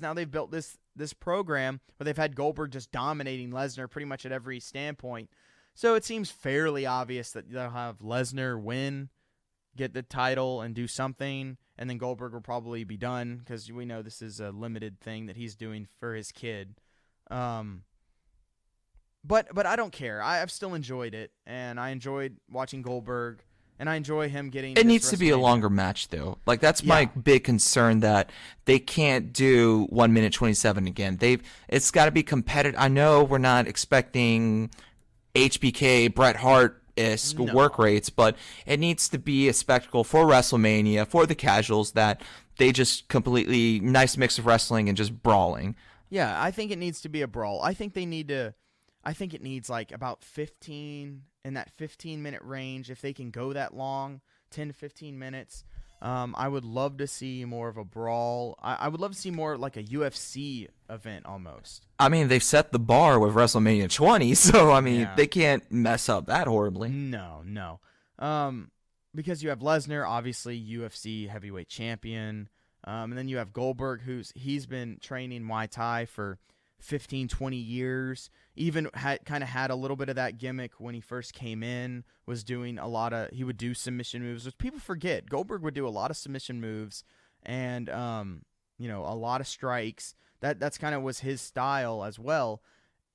because now they've built this program where they've had Goldberg just dominating Lesnar pretty much at every standpoint. So it seems fairly obvious that they'll have Lesnar win, get the title, and do something, and then Goldberg will probably be done because we know this is a limited thing that he's doing for his kid. But I don't care. I've still enjoyed it, and I enjoyed watching Goldberg, and I enjoy him getting. It needs to be a longer match, though. Like that's my big concern, that they can't do 1 minute 27 again. It's got to be competitive. I know we're not expecting HBK Bret Hart-esque work rates, but it needs to be a spectacle for WrestleMania, for the casuals, that they just completely nice mix of wrestling and just brawling. Yeah, I think it needs to be a brawl. I think it needs like about 15 in that 15-minute range. If they can go that long, 10 to 15 minutes, I would love to see more of a brawl. I would love to see more like a UFC event almost. I mean, they've set the bar with WrestleMania 20, so I mean, they can't mess up that horribly. No. Because you have Lesnar, obviously UFC heavyweight champion, and then you have Goldberg, he's been training Muay Thai for 15, 20 years, even had a little bit of that gimmick when he first came in, was doing he would do submission moves, which people forget. Goldberg would do a lot of submission moves and, a lot of strikes. That's kind of was his style as well.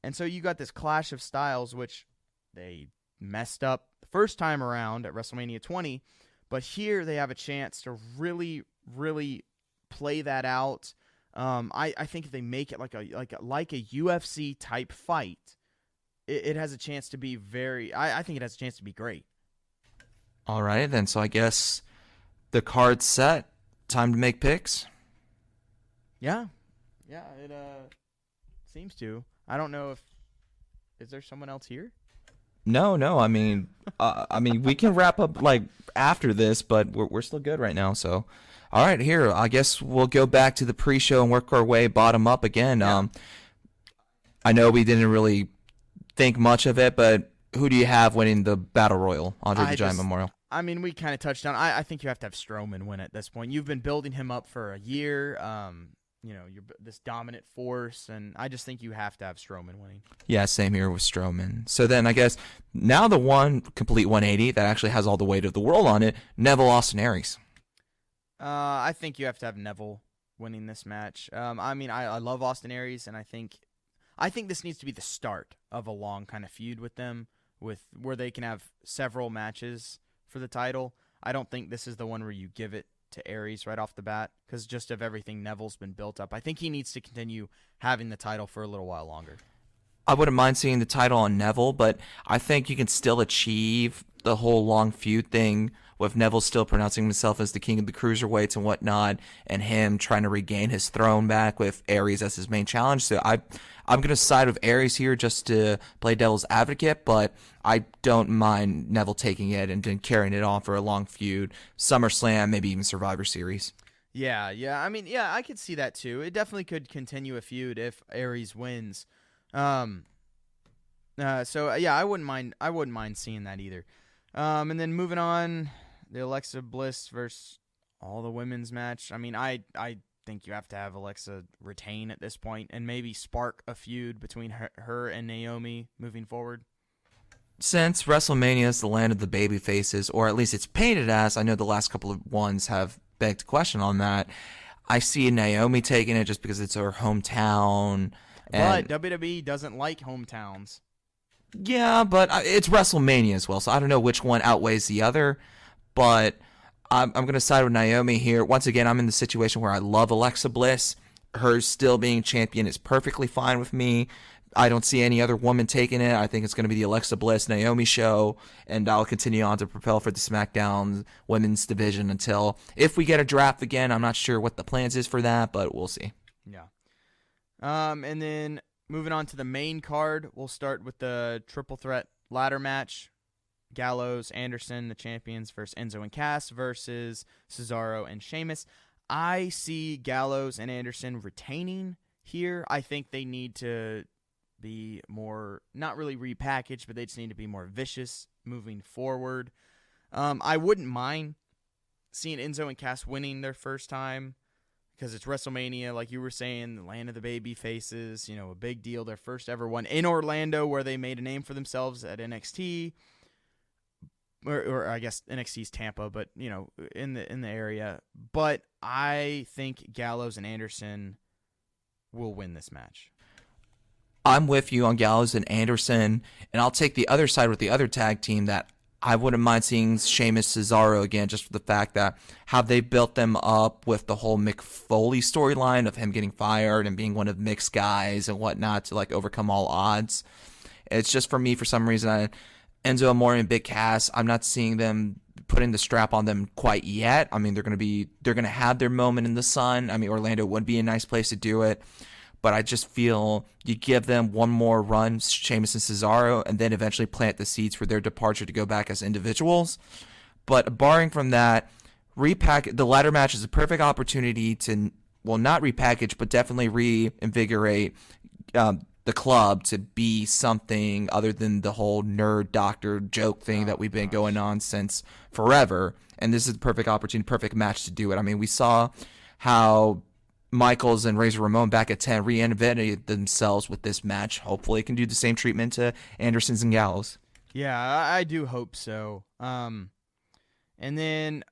And so you got this clash of styles, which they messed up the first time around at WrestleMania 20, but here they have a chance to really, really play that out. I think if they make it like a UFC type fight, it has a chance to be I think it has a chance to be great. All right, then. So I guess the card's set. Time to make picks. Yeah, it seems to. I don't know is there someone else here? No. I mean, we can wrap up like after this, but we're still good right now. So. All right, here, I guess we'll go back to the pre-show and work our way bottom up again. Yeah. I know we didn't really think much of it, but who do you have winning the Battle Royal, Andre the Giant Memorial? I mean, we kind of touched on I think you have to have Strowman win at this point. You've been building him up for a year. You're this dominant force, and I just think you have to have Strowman winning. Yeah, same here with Strowman. So then I guess now the one complete 180 that actually has all the weight of the world on it, Neville Austin Aries. I think you have to have Neville winning this match. I love Austin Aries, and I think this needs to be the start of a long kind of feud with them, where they can have several matches for the title. I don't think this is the one where you give it to Aries right off the bat, because just of everything Neville's been built up. I think he needs to continue having the title for a little while longer. I wouldn't mind seeing the title on Neville, but I think you can still achieve the whole long feud thing with Neville still pronouncing himself as the king of the cruiserweights and whatnot, and him trying to regain his throne back with Aries as his main challenge. So I'm going to side with Aries here just to play devil's advocate, but I don't mind Neville taking it and then carrying it on for a long feud, SummerSlam, maybe even Survivor Series. Yeah. I mean, I could see that too. It definitely could continue a feud if Aries wins. I wouldn't mind seeing that either. And then moving on, the Alexa Bliss versus all the women's match. I mean, I think you have to have Alexa retain at this point and maybe spark a feud between her and Naomi moving forward. Since WrestleMania is the land of the baby faces, or at least it's painted as, I know the last couple of ones have begged a question on that. I see Naomi taking it just because it's her hometown. But WWE doesn't like hometowns. Yeah, but it's WrestleMania as well, so I don't know which one outweighs the other. But I'm going to side with Naomi here. Once again, I'm in the situation where I love Alexa Bliss. Her still being champion is perfectly fine with me. I don't see any other woman taking it. I think it's going to be the Alexa Bliss Naomi show, and I'll continue on to propel for the SmackDown women's division until, if we get a draft again, I'm not sure what the plans is for that, but we'll see. Yeah. And then moving on to the main card, we'll start with the triple threat ladder match. Gallows, Anderson, the champions, versus Enzo and Cass versus Cesaro and Sheamus. I see Gallows and Anderson retaining here. I think they need to be more, not really repackaged, but they just need to be more vicious moving forward. I wouldn't mind seeing Enzo and Cass winning their first time, because it's WrestleMania, like you were saying, the land of the baby faces, a big deal. Their first ever one in Orlando, where they made a name for themselves at NXT, or I guess NXT's Tampa, but in the area. But I think Gallows and Anderson will win this match. I'm with you on Gallows and Anderson, and I'll take the other side with the other tag team that I wouldn't mind seeing Sheamus Cesaro again, just for the fact that how they built them up with the whole Mick Foley storyline of him getting fired and being one of Mick's guys and whatnot to overcome all odds. It's just for me, for some reason, Enzo Amore and Big Cass, I'm not seeing them putting the strap on them quite yet. I mean, they're going to have their moment in the sun. I mean, Orlando would be a nice place to do it. But I just feel you give them one more run, Sheamus and Cesaro, and then eventually plant the seeds for their departure to go back as individuals. But barring from that, the ladder match is a perfect opportunity to, not repackage, but definitely reinvigorate the club to be something other than the whole nerd doctor joke thing that we've been going on since forever. And this is the perfect opportunity, perfect match to do it. I mean, we saw how Michaels and Razor Ramon back at 10 reinvented themselves with this match. Hopefully it can do the same treatment to Andersons and Gallows. Yeah, I do hope so. And then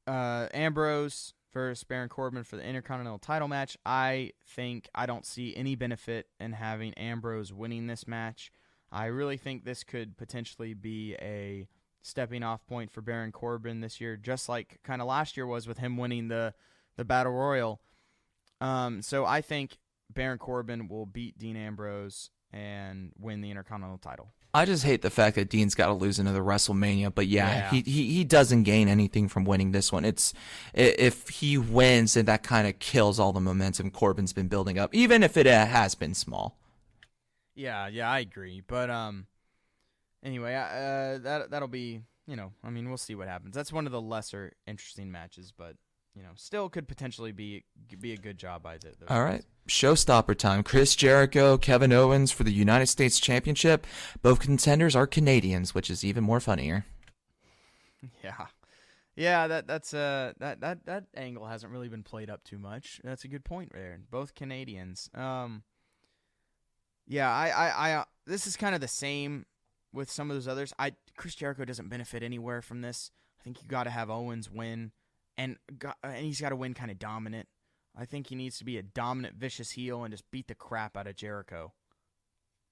Ambrose versus Baron Corbin for the Intercontinental title match. I don't see any benefit in having Ambrose winning this match. I really think this could potentially be a stepping off point for Baron Corbin this year, just like kind of last year was with him winning the Battle Royal. So I think Baron Corbin will beat Dean Ambrose and win the Intercontinental title. I just hate the fact that Dean's got to lose another WrestleMania, but yeah. He doesn't gain anything from winning this one. If he wins, then that kind of kills all the momentum Corbin's been building up, even if it has been small. Yeah, I agree. But anyway, that'll be, we'll see what happens. That's one of the lesser interesting matches, but still could potentially be a good job by the All right. Showstopper time. Chris Jericho, Kevin Owens for the United States Championship. Both contenders are Canadians, which is even more funnier. Yeah, that angle hasn't really been played up too much. That's a good point there. Both Canadians. This is kind of the same with some of those others. Chris Jericho doesn't benefit anywhere from this. I think you got to have Owens win. And he's got to win kind of dominant. I think he needs to be a dominant, vicious heel and just beat the crap out of Jericho.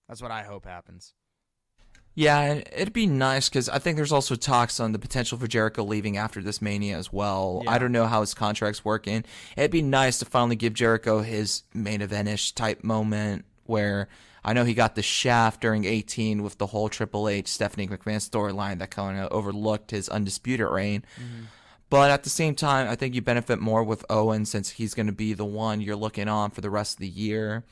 That's what I hope happens. Yeah, and it'd be nice because I think there's also talks on the potential for Jericho leaving after this Mania as well. Yeah. I don't know how his contract's working. It'd be nice to finally give Jericho his main event-ish type moment where I know he got the shaft during 18 with the whole Triple H, Stephanie McMahon storyline that kind of overlooked his undisputed reign. Mm-hmm. But at the same time, I think you benefit more with Owens since he's going to be the one you're looking on for the rest of the year,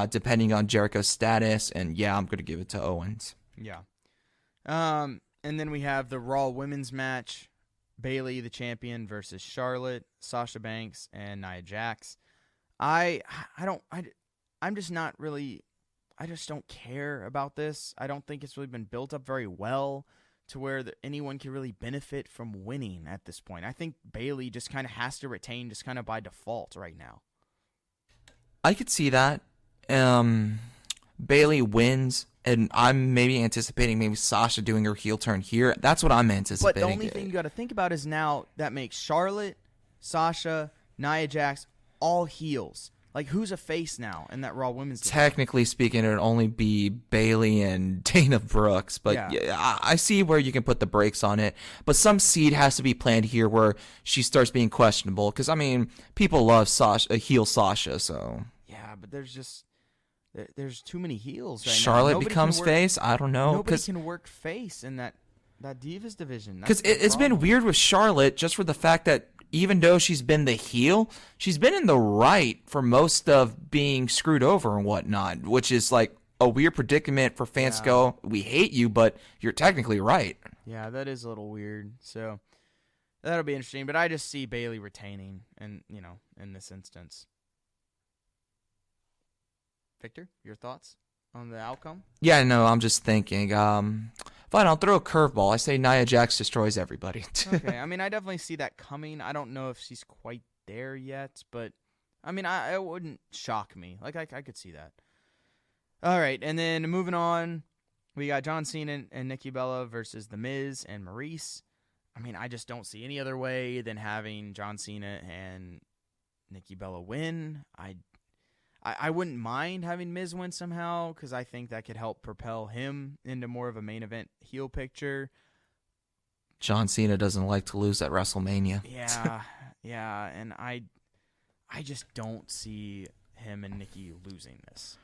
depending on Jericho's status. And yeah, I'm going to give it to Owens. Yeah. And then we have the Raw Women's match. Bayley, the champion, versus Charlotte, Sasha Banks, and Nia Jax. I just don't care about this. I don't think it's really been built up very well to where anyone can really benefit from winning at this point. I think Bayley just kind of has to retain just kind of by default right now. I could see that. Bayley wins, and I'm maybe anticipating maybe Sasha doing her heel turn here. That's what I'm anticipating. But the only thing you got to think about is now that makes Charlotte, Sasha, Nia Jax all heels. Like, who's a face now in that Raw Women's division? Technically speaking, it would only be Bayley and Dana Brooks. But yeah, I see where you can put the brakes on it. But some seed has to be planted here where she starts being questionable. Because, I mean, people love heel Sasha, so. Yeah, but there's too many heels right now. Charlotte becomes face? I don't know. Nobody can work face in that Divas division. Because it's been weird with Charlotte just for the fact that even though she's been the heel, she's been in the right for most of being screwed over and whatnot, which is like a weird predicament for fans to go, we hate you, but you're technically right. Yeah, that is a little weird. So that'll be interesting, but I just see Bayley retaining in this instance. Victor, your thoughts on the outcome? Yeah, no, I'm just thinking. Fine, I'll throw a curveball. I say Nia Jax destroys everybody. Okay, I mean, I definitely see that coming. I don't know if she's quite there yet, but I mean, it wouldn't shock me. Like, I could see that. All right, and then moving on, we got John Cena and Nikki Bella versus The Miz and Maurice. I mean, I just don't see any other way than having John Cena and Nikki Bella win. I wouldn't mind having Miz win somehow because I think that could help propel him into more of a main event heel picture. John Cena doesn't like to lose at WrestleMania. Yeah, and I just don't see him and Nikki losing this.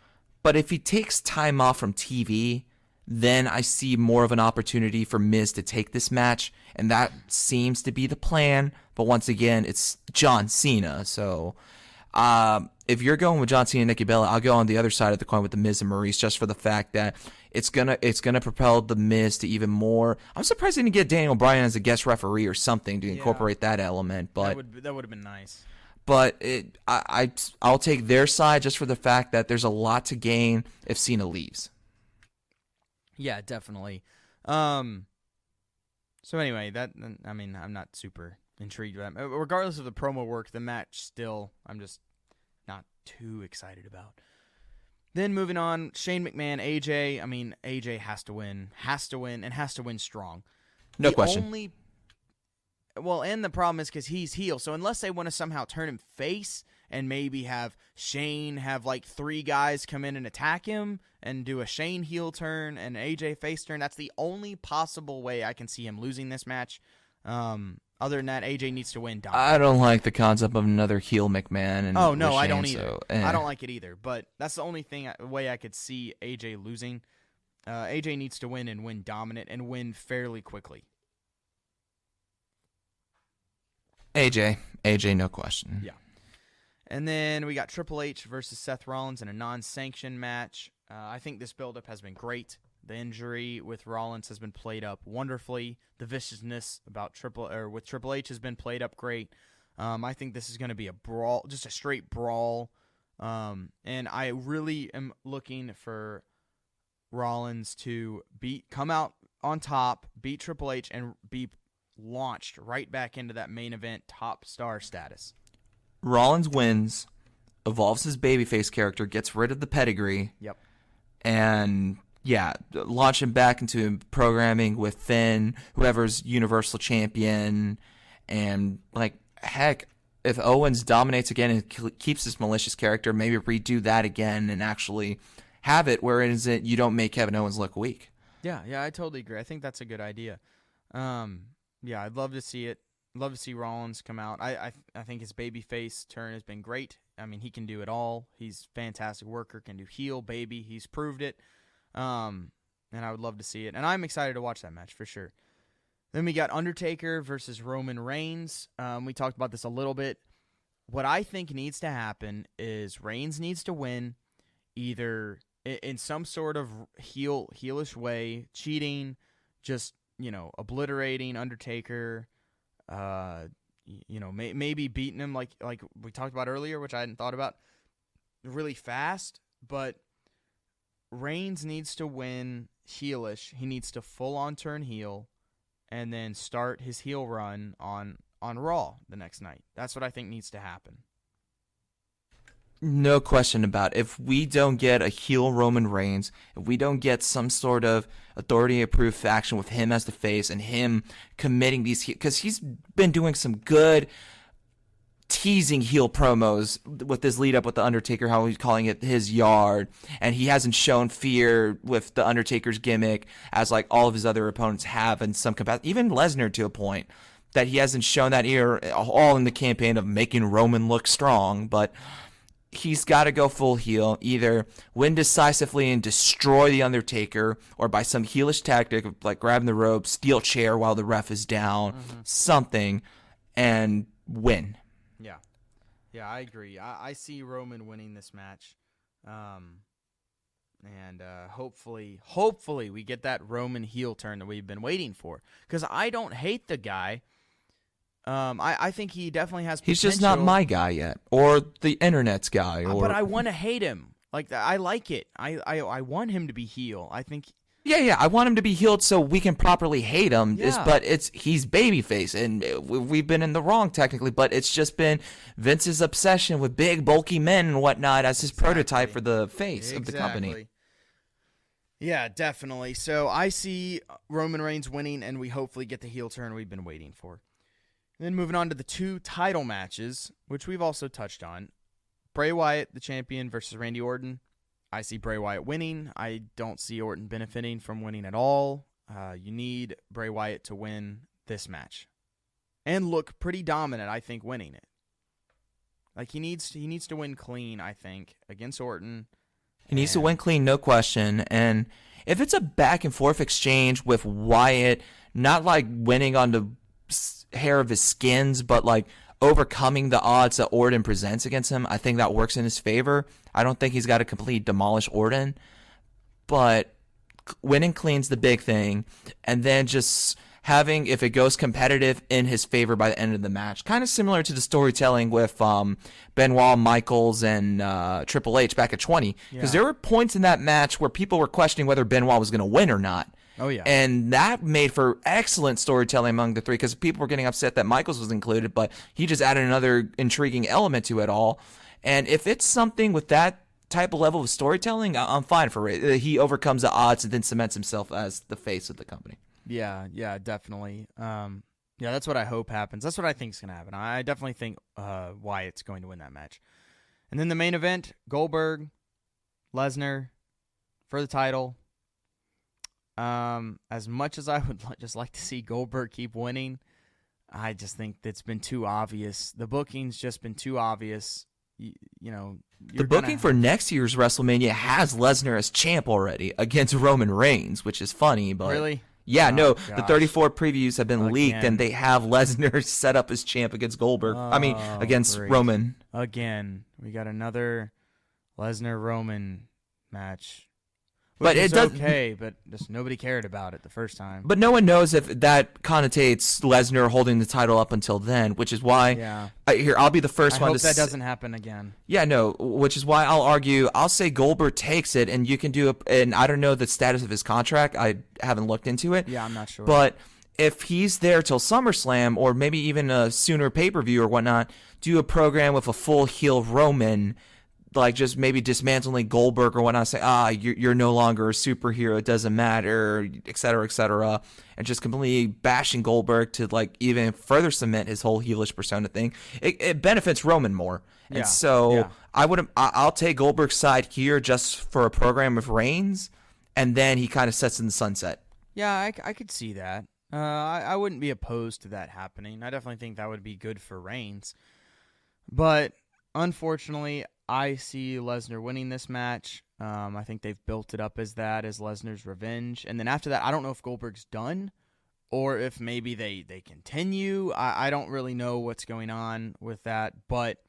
But if he takes time off from TV, then I see more of an opportunity for Miz to take this match, and that seems to be the plan. But once again, it's John Cena, so if you're going with John Cena and Nikki Bella, I'll go on the other side of the coin with The Miz and Maurice, just for the fact that it's gonna propel The Miz to even more. I'm surprised they didn't get Daniel Bryan as a guest referee or something to incorporate that element, but that would have been nice. But I'll take their side just for the fact that there's a lot to gain if Cena leaves. Yeah, definitely. So anyway, I'm not super intrigued with that. Regardless of the promo work, the match still, I'm just not too excited about. Then moving on, Shane McMahon, AJ. I mean, AJ has to win, and has to win strong. No question. And the problem is because he's heel, so unless they want to somehow turn him face and maybe have Shane have like 3 guys come in and attack him and do a Shane heel turn and AJ face turn, that's the only possible way I can see him losing this match. Other than that, AJ needs to win. I don't like the concept of another heel McMahon. And oh, no, Shane, I don't either. So, I don't like it either, but that's the only way I could see AJ losing. AJ needs to win and win dominant and win fairly quickly. AJ, no question. Yeah. And then we got Triple H versus Seth Rollins in a non-sanctioned match. I think this build-up has been great. The injury with Rollins has been played up wonderfully. The viciousness with Triple H has been played up great. I think this is going to be a brawl, just a straight brawl. And I really am looking for Rollins to come out on top, beat Triple H, and be launched right back into that main event top star status. Rollins wins, evolves his babyface character, gets rid of the pedigree. Yep. And launch him back into programming with Finn, whoever's Universal Champion, and heck, if Owens dominates again and keeps this malicious character, maybe redo that again and actually have it where you don't make Kevin Owens look weak. Yeah, I totally agree. I think that's a good idea. I'd love to see it. Love to see Rollins come out. I think his babyface turn has been great. I mean, he can do it all. He's a fantastic worker, can do heel, baby. He's proved it. And I would love to see it. And I'm excited to watch that match for sure. Then we got Undertaker versus Roman Reigns. We talked about this a little bit. What I think needs to happen is Reigns needs to win either in some sort of heelish way, cheating, just, obliterating Undertaker, maybe beating him like we talked about earlier, which I hadn't thought about, really fast. But Reigns needs to win heelish. He needs to full on turn heel and then start his heel run on Raw the next night. That's what I think needs to happen. No question about it. If we don't get a heel Roman Reigns, if we don't get some sort of authority-approved faction with him as the face and him committing these, because he's been doing some good teasing heel promos with this lead up with the Undertaker, how he's calling it his yard, and he hasn't shown fear with the Undertaker's gimmick as like all of his other opponents have in some capacity, even Lesnar to a point, that he hasn't shown that here, all in the campaign of making Roman look strong. But he's got to go full heel, either win decisively and destroy the Undertaker, or by some heelish tactic of like grabbing the rope, steel chair while the ref is down, something, and win. Yeah, I agree. I see Roman winning this match, and hopefully we get that Roman heel turn that we've been waiting for. Because I don't hate the guy. I think he definitely has potential. He's just not my guy yet, or the internet's guy. But I want to hate him. Like, I like it. I want him to be heel. I think Yeah. I want him to be healed so we can properly hate him. Yeah. But he's babyface, and we've been in the wrong technically. But it's just been Vince's obsession with big, bulky men and whatnot as his prototype for the face of the company. Yeah, definitely. So I see Roman Reigns winning, and we hopefully get the heel turn we've been waiting for. And then moving on to the 2 title matches, which we've also touched on. Bray Wyatt, the champion, versus Randy Orton. I see Bray Wyatt winning. I don't see Orton benefiting from winning at all. You need Bray Wyatt to win this match and look pretty dominant, I think, winning it. Like, he needs to win clean, I think, against Orton. He needs to win clean, no question. And if it's a back and forth exchange with Wyatt, not like winning on the hair of his skins, but like overcoming the odds that Orton presents against him, I think that works in his favor. I don't think he's got to completely demolish Orton, but winning clean's the big thing. And then just having, if it goes competitive, in his favor by the end of the match. Kind of similar to the storytelling with Benoit, Michaels, and Triple H back at 20. Because there were points in that match where people were questioning whether Benoit was going to win or not. Oh, yeah. And that made for excellent storytelling among the three, because people were getting upset that Michaels was included, but he just added another intriguing element to it all. And if it's something with that type of level of storytelling, I'm fine for it. He overcomes the odds and then cements himself as the face of the company. Yeah, definitely. Yeah, that's what I hope happens. That's what I think is going to happen. I definitely think Wyatt's going to win that match. And then the main event, Goldberg, Lesnar for the title. As much as I would just like to see Goldberg keep winning, I just think it's been too obvious. The booking's just been too obvious. You know, the booking for next year's WrestleMania has Lesnar as champ already against Roman Reigns, which is funny, but really. Yeah, Oh, no, gosh. the 34 previews have been leaked, and they have Lesnar set up as champ against Goldberg. Against great. Roman. Again, we got another Lesnar-Roman match. But it does okay, but just nobody cared about it the first time. But no one knows if that connotates Lesnar holding the title up until then, which is why I'll be the first one hope to that doesn't happen again. Yeah, no, which is why I'll say Goldberg takes it, and you can do it. And I don't know the status of his contract. I haven't looked into it. Yeah, I'm not sure. But if he's there till SummerSlam, or maybe even a sooner pay-per-view or whatnot, do a program with a full heel Roman, like just maybe dismantling Goldberg or whatnot, say, you're no longer a superhero, it doesn't matter, et cetera, and just completely bashing Goldberg to like even further cement his whole heelish persona thing. It benefits Roman more. And so I'll take Goldberg's side here just for a program with Reigns, and then he kind of sets in the sunset. Yeah, I could see that. I wouldn't be opposed to that happening. I definitely think that would be good for Reigns. But unfortunately, I see Lesnar winning this match. I think they've built it up as that, as Lesnar's revenge. And then after that, I don't know if Goldberg's done or if maybe they continue. I don't really know what's going on with that, but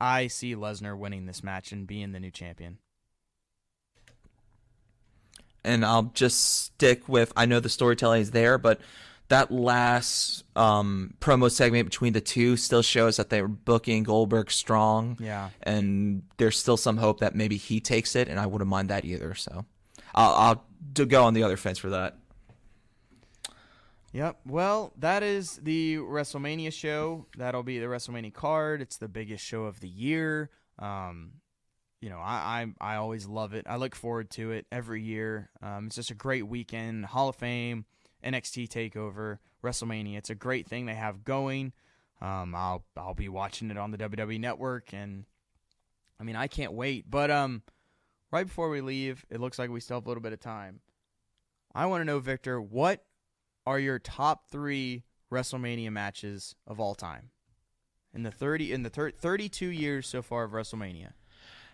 I see Lesnar winning this match and being the new champion. And I'll just stick with, I know the storytelling is there, but that last promo segment between the two still shows that they're booking Goldberg strong. Yeah. And there's still some hope that maybe he takes it, and I wouldn't mind that either. So I'll go on the other fence for that. Yep. Well, that is the WrestleMania show. That'll be the WrestleMania card. It's the biggest show of the year. I always love it. I look forward to it every year. It's just a great weekend. Hall of Fame, NXT TakeOver, WrestleMania. It's a great thing they have going. I'll be watching it on the WWE Network, and I mean, I can't wait. But right before we leave, it looks like we still have a little bit of time. I want to know, Victor, what are your top 3 WrestleMania matches of all time in the 32 years so far of WrestleMania?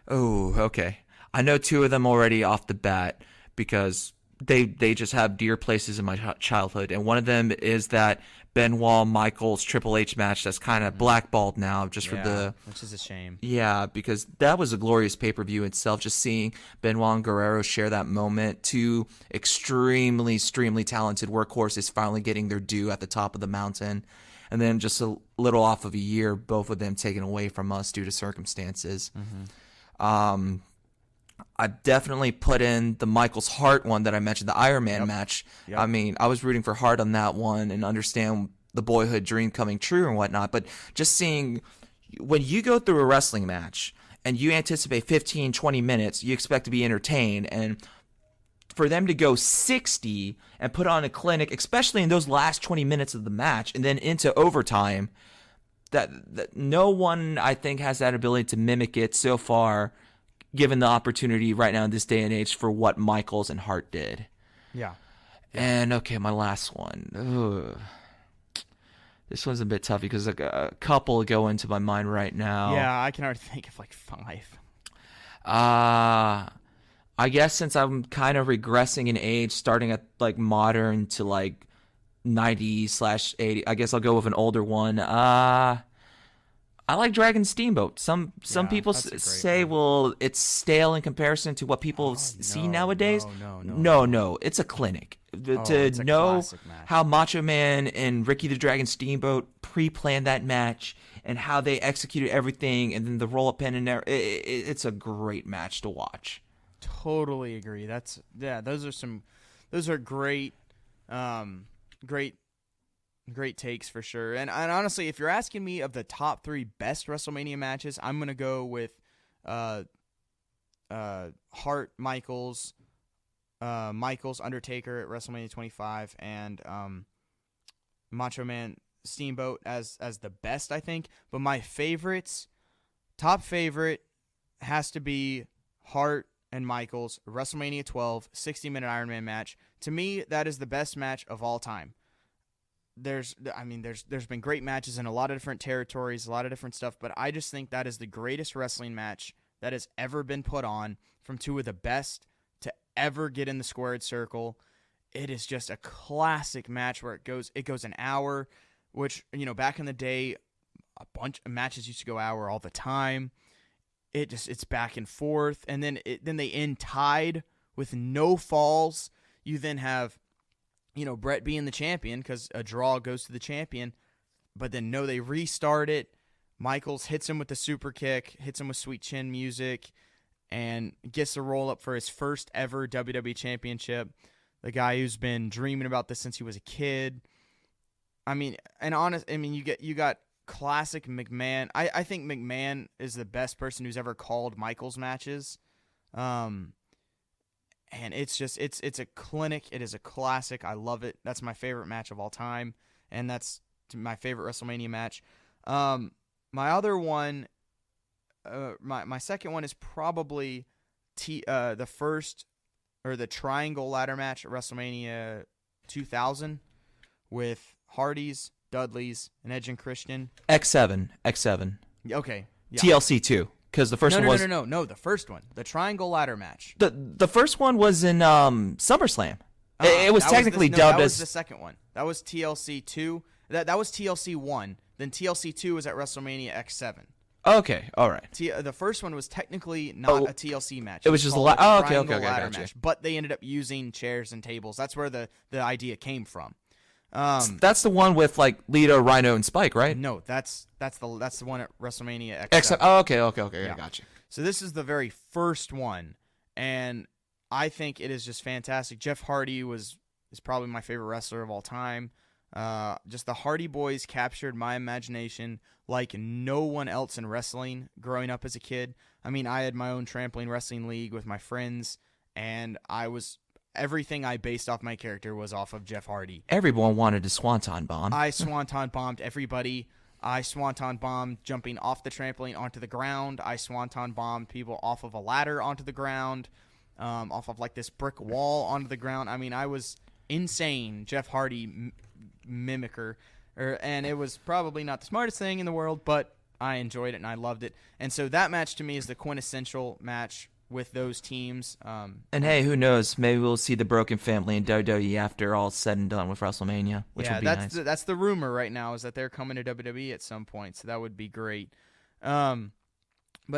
Oh, okay. I know 2 of them already off the bat because they just have dear places in my childhood. And one of them is that Benoit Michaels Triple H match that's kind of blackballed now just for the... which is a shame. Yeah, because that was a glorious pay-per-view itself. Just seeing Benoit and Guerrero share that moment. 2 extremely talented workhorses finally getting their due at the top of the mountain. And then just a little off of a year, both of them taken away from us due to circumstances. Mm-hmm. I definitely put in the Michaels Hart one that I mentioned, the Iron Man match. Yep. I mean, I was rooting for Hart on that one and understand the boyhood dream coming true and whatnot. But just seeing when you go through a wrestling match and you anticipate 15, 20 minutes, you expect to be entertained. And for them to go 60 and put on a clinic, especially in those last 20 minutes of the match and then into overtime, that no one, I think, has that ability to mimic it so far, given the opportunity right now in this day and age for what Michaels and Hart did. Yeah. And, okay, my last one. Ugh. This one's a bit tough because a couple go into my mind right now. Yeah, I can already think of like 5. I guess since I'm kind of regressing in age, starting at like modern to like 90/80, I guess I'll go with an older one. I like Dragon Steamboat. Some people say, well, it's stale in comparison to what people see nowadays. No, it's a clinic. To know how Macho Man and Ricky the Dragon Steamboat pre-planned that match and how they executed everything, and then the roll-up pin and it's a great match to watch. Totally agree. Those are great, great takes for sure. And honestly, if you're asking me of the top 3 best WrestleMania matches, I'm gonna go with Hart, Michaels, Undertaker at WrestleMania 25, and Macho Man Steamboat as the best, I think. But my top favorite has to be Hart and Michaels, WrestleMania 12, 60-minute Iron Man match. To me, that is the best match of all time. There's been great matches in a lot of different territories, a lot of different stuff, but I just think that is the greatest wrestling match that has ever been put on from 2 of the best to ever get in the squared circle. It is just a classic match where it goes an hour, which, back in the day, a bunch of matches used to go hour all the time. It's back and forth, and then they end tied with no falls. You then have, Brett being the champion because a draw goes to the champion, but then they restart it. Michaels hits him with the super kick, hits him with Sweet Chin music, and gets a roll up for his first ever WWE Championship. The guy who's been dreaming about this since he was a kid. You got classic McMahon. I think McMahon is the best person who's ever called Michaels matches. And it's a clinic. It is a classic. I love it. That's my favorite match of all time, and that's my favorite WrestleMania match. My other one, my second one is probably the first or the Triangle Ladder match at WrestleMania 2000 with Hardys, Dudleys, and Edge and Christian. X7. Okay. Yeah. TLC 2. Because the first one was... No, the first one. The Triangle Ladder match. The first one was in SummerSlam. It was technically dubbed as... That was the second one. That was TLC 2. That was TLC 1. Then TLC 2 was at WrestleMania X7. Okay, all right. The first one was technically not a TLC match. It was just okay, ladder match. But they ended up using chairs and tables. That's where the idea came from. That's the one with like Lita, Rhino, and Spike, right? No, that's the one at WrestleMania X7. Oh, okay, yeah. I got you. So this is the very first one, and I think it is just fantastic. Jeff Hardy is probably my favorite wrestler of all time. Just the Hardy Boys captured my imagination like no one else in wrestling growing up as a kid. I had my own trampoline wrestling league with my friends, and everything I based off my character was off of Jeff Hardy. Everyone wanted to swanton bomb. I swanton bombed everybody. I swanton bombed jumping off the trampoline onto the ground. I swanton bombed people off of a ladder onto the ground, off of like this brick wall onto the ground. I was insane Jeff Hardy mimicker, and it was probably not the smartest thing in the world, but I enjoyed it and I loved it. And so that match to me is the quintessential match with those teams. And hey, who knows? Maybe we'll see the Broken Family in WWE after all said and done with WrestleMania, which would be nice. That's the rumor right now, is that they're coming to WWE at some point, so that would be great. But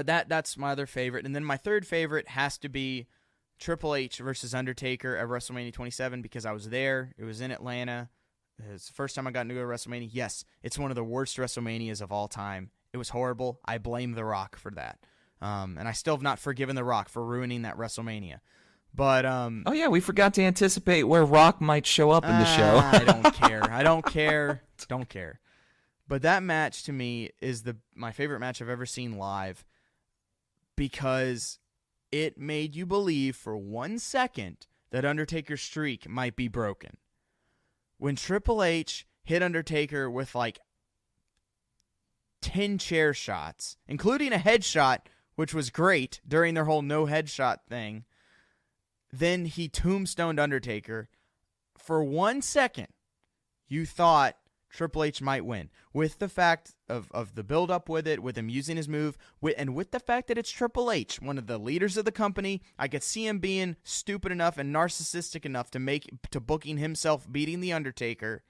that's my other favorite. And then my third favorite has to be Triple H versus Undertaker at WrestleMania 27 because I was there. It was in Atlanta. It's the first time I got into a WrestleMania. Yes, it's one of the worst WrestleManias of all time. It was horrible. I blame The Rock for that. And I still have not forgiven The Rock for ruining that WrestleMania. But oh yeah, we forgot to anticipate where Rock might show up in the show. I don't care. I don't care. Don't care. But that match to me is my favorite match I've ever seen live because it made you believe for 1 second that Undertaker's streak might be broken. When Triple H hit Undertaker with like 10 chair shots, including a headshot, which was great during their whole no headshot thing, then he tombstoned Undertaker. For 1 second, you thought Triple H might win. With the fact of the build-up with it, with him using his move, and with the fact that it's Triple H, one of the leaders of the company, I could see him being stupid enough and narcissistic enough to booking himself beating The Undertaker.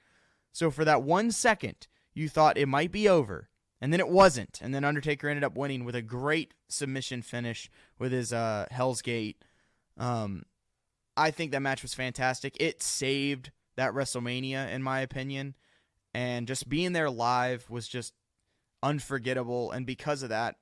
So for that 1 second, you thought it might be over. And then it wasn't. And then Undertaker ended up winning with a great submission finish with his Hell's Gate. I think that match was fantastic. It saved that WrestleMania, in my opinion. And just being there live was just unforgettable. And because of that,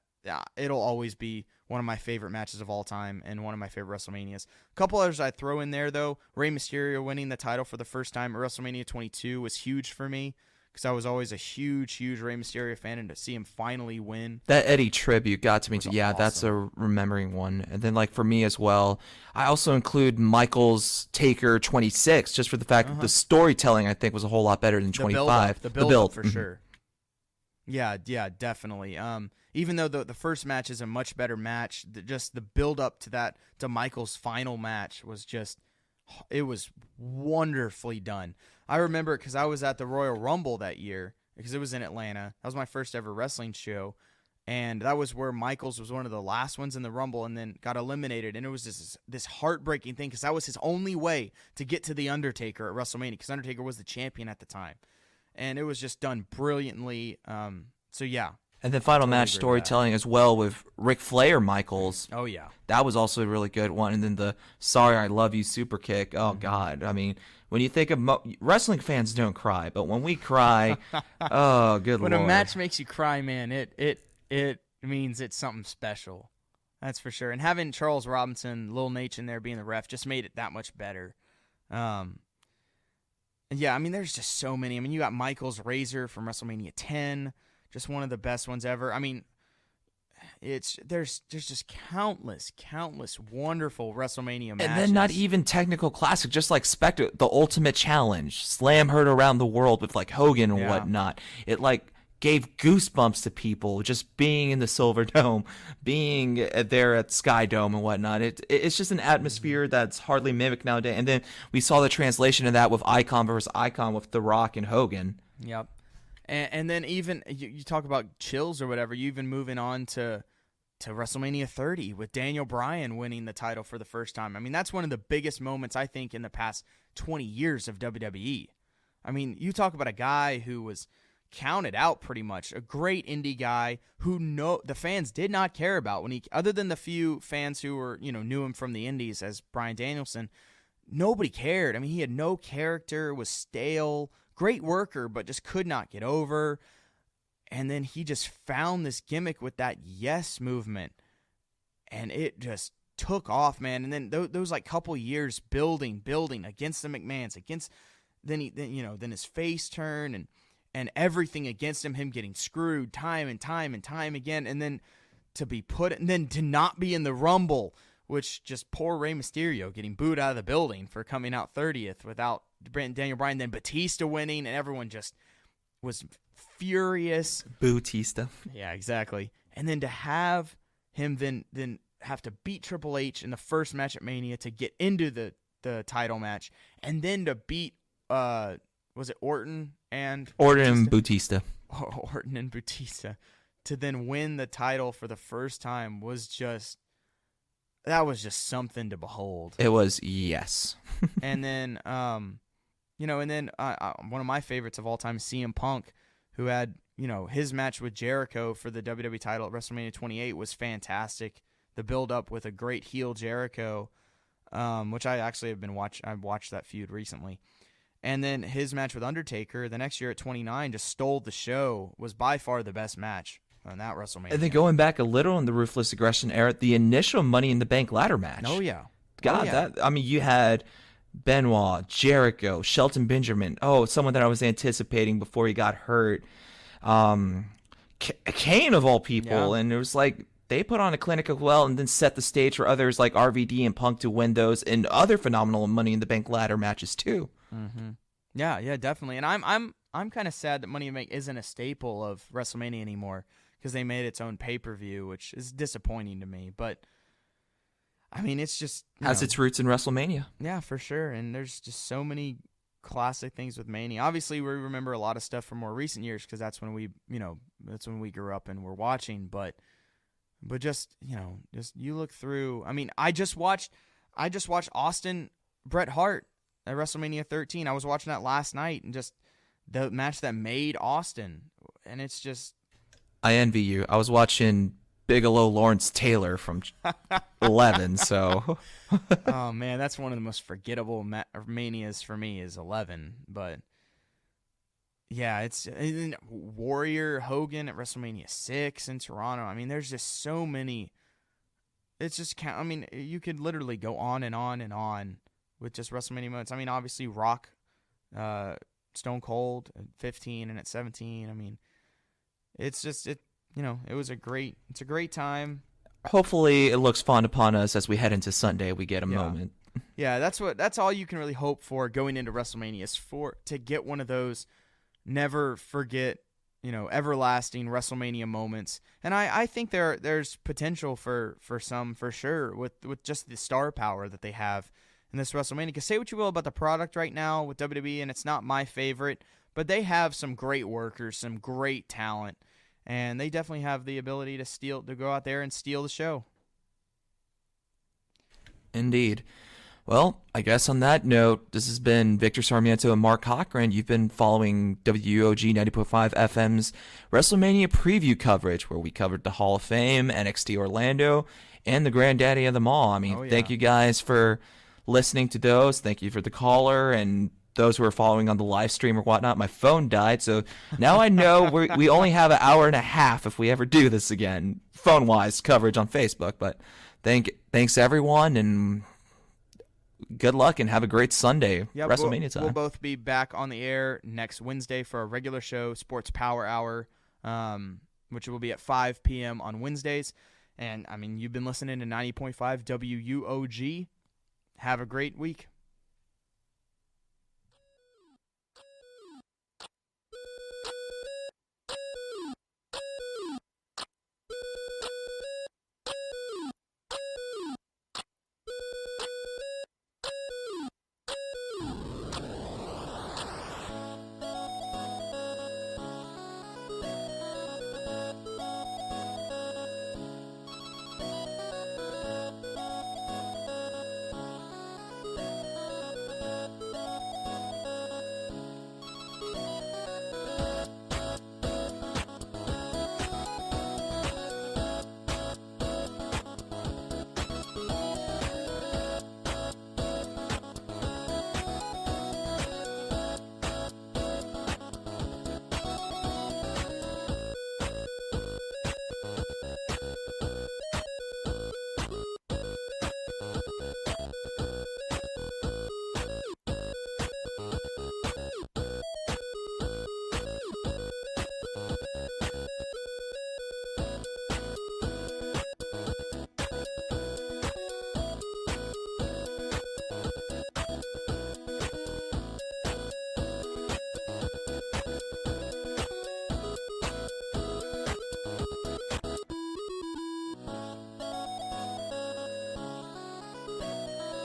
it'll always be one of my favorite matches of all time and one of my favorite WrestleManias. A couple others I'd throw in there, though. Rey Mysterio winning the title for the first time at WrestleMania 22 was huge for me because I was always a huge Rey Mysterio fan, and to see him finally win. That Eddie tribute got to me too. Yeah, awesome. That's a remembering one. And then, like, for me as well, I also include Michael's Taker 26, just for the fact that the storytelling, I think, was a whole lot better than 25. The build for sure. Yeah, definitely. Even though the first match is a much better match, just the build up to Michael's final match was it was wonderfully done. I remember because I was at the Royal Rumble that year because it was in Atlanta. That was my first ever wrestling show, and that was where Michaels was one of the last ones in the Rumble and then got eliminated. And it was this heartbreaking thing because that was his only way to get to The Undertaker at WrestleMania because Undertaker was the champion at the time. And it was just done brilliantly. So, yeah. And then final match storytelling as well with Ric Flair Michaels. Oh, yeah. That was also a really good one. And then the Sorry I Love You super kick. Oh, God. I mean, when you think of wrestling fans don't cry, but when we cry, oh, good Lord. Lord. When a match makes you cry, man, it means it's something special. That's for sure. And having Charles Robinson, Lil Nate in there being the ref just made it that much better. And yeah, I mean, there's just so many. I mean, you got Michael's Razor from WrestleMania 10. Just one of the best ones ever. I mean, there's just countless wonderful WrestleMania matches. And then not even technical classic, just like Spectre, the Ultimate Challenge, Slam heard around the world with like Hogan and whatnot. It like gave goosebumps to people just being in the Silver Dome, being there at Sky Dome and whatnot. It's just an atmosphere that's hardly mimicked nowadays. And then we saw the translation of that with Icon versus Icon with The Rock and Hogan. Yep. And then even you talk about chills or whatever, you even moving on to WrestleMania 30 with Daniel Bryan winning the title for the first time. I mean, that's one of the biggest moments, I think, in the past 20 years of WWE. I mean, you talk about a guy who was counted out pretty much, a great indie guy who the fans did not care about when other than the few fans who were, knew him from the indies as Bryan Danielson, nobody cared. I mean, he had no character, was stale, great worker, but just could not get over. And then he just found this gimmick with that yes movement, and it just took off, man. And then those like couple years building against the McMahons, then his face turn and everything against him getting screwed time and time again, and then to be and then to not be in the Rumble, which just poor Rey Mysterio getting booed out of the building for coming out 30th without Daniel Bryan, then Batista winning, and everyone just was furious. Batista. Yeah, exactly. And then to have him then have to beat Triple H in the first match at Mania to get into the title match, and then to beat was it Orton and Batista? Orton and Batista to then win the title for the first time was just something to behold. It was, yes. And then one of my favorites of all time is CM Punk, who had, his match with Jericho for the WWE title at WrestleMania 28 was fantastic. The build-up with a great heel Jericho, which I actually have I've watched that feud recently. And then his match with Undertaker the next year at 29 just stole the show, was by far the best match. on that WrestleMania. And then going back a little in the Ruthless Aggression era, the initial Money in the Bank ladder match. Oh yeah, God, you had Benoit, Jericho, Shelton Benjamin. Oh, someone that I was anticipating before he got hurt. Kane of all people, and it was like they put on a clinic as well, and then set the stage for others like RVD and Punk to win those and other phenomenal Money in the Bank ladder matches too. Mm-hmm. Yeah, definitely. And I'm kind of sad that Money in the Bank isn't a staple of WrestleMania anymore because they made its own pay-per-view, which is disappointing to me. But I mean, it's just has its roots in WrestleMania. Yeah, for sure. And there's just so many classic things with Mania. Obviously, we remember a lot of stuff from more recent years because that's when we grew up and were watching. But just you look through. I mean, I just watched Austin Bret Hart at WrestleMania 13. I was watching that last night, and just the match that made Austin, and it's just. I envy you. I was watching Bigelow Lawrence Taylor from 11, so. Oh man, that's one of the most forgettable manias for me is 11. But yeah, it's Warrior Hogan at WrestleMania 6 in Toronto. I mean, there's just so many. It's just I mean, you could literally go on and on and on with just WrestleMania moments. I mean, obviously Rock, Stone Cold at 15 and at 17. I mean, it's just it was a great time. Hopefully it looks fun upon us as we head into Sunday. We get a moment. Yeah, that's all you can really hope for going into WrestleMania is to get one of those never forget, everlasting WrestleMania moments. And I think there's potential for some for sure with just the star power that they have in this WrestleMania. Because say what you will about the product right now with WWE, and it's not my favorite, but they have some great workers, some great talent. And they definitely have the ability to go out there and steal the show. Indeed. Well, I guess on that note, this has been Victor Sarmiento and Mark Cochran. You've been following WUOG 90.5 FM's WrestleMania preview coverage, where we covered the Hall of Fame, NXT Orlando, and the granddaddy of them all. I mean, Thank you guys for listening to those. Thank you for the caller and those who are following on the live stream or whatnot. My phone died, so now I know we only have an hour and a half if we ever do this again, phone-wise coverage on Facebook. But thanks everyone, and good luck, and have a great Sunday, WrestleMania time. We'll both be back on the air next Wednesday for a regular show, Sports Power Hour, which will be at 5 p.m. on Wednesdays. And, I mean, you've been listening to 90.5 WUOG. Have a great week.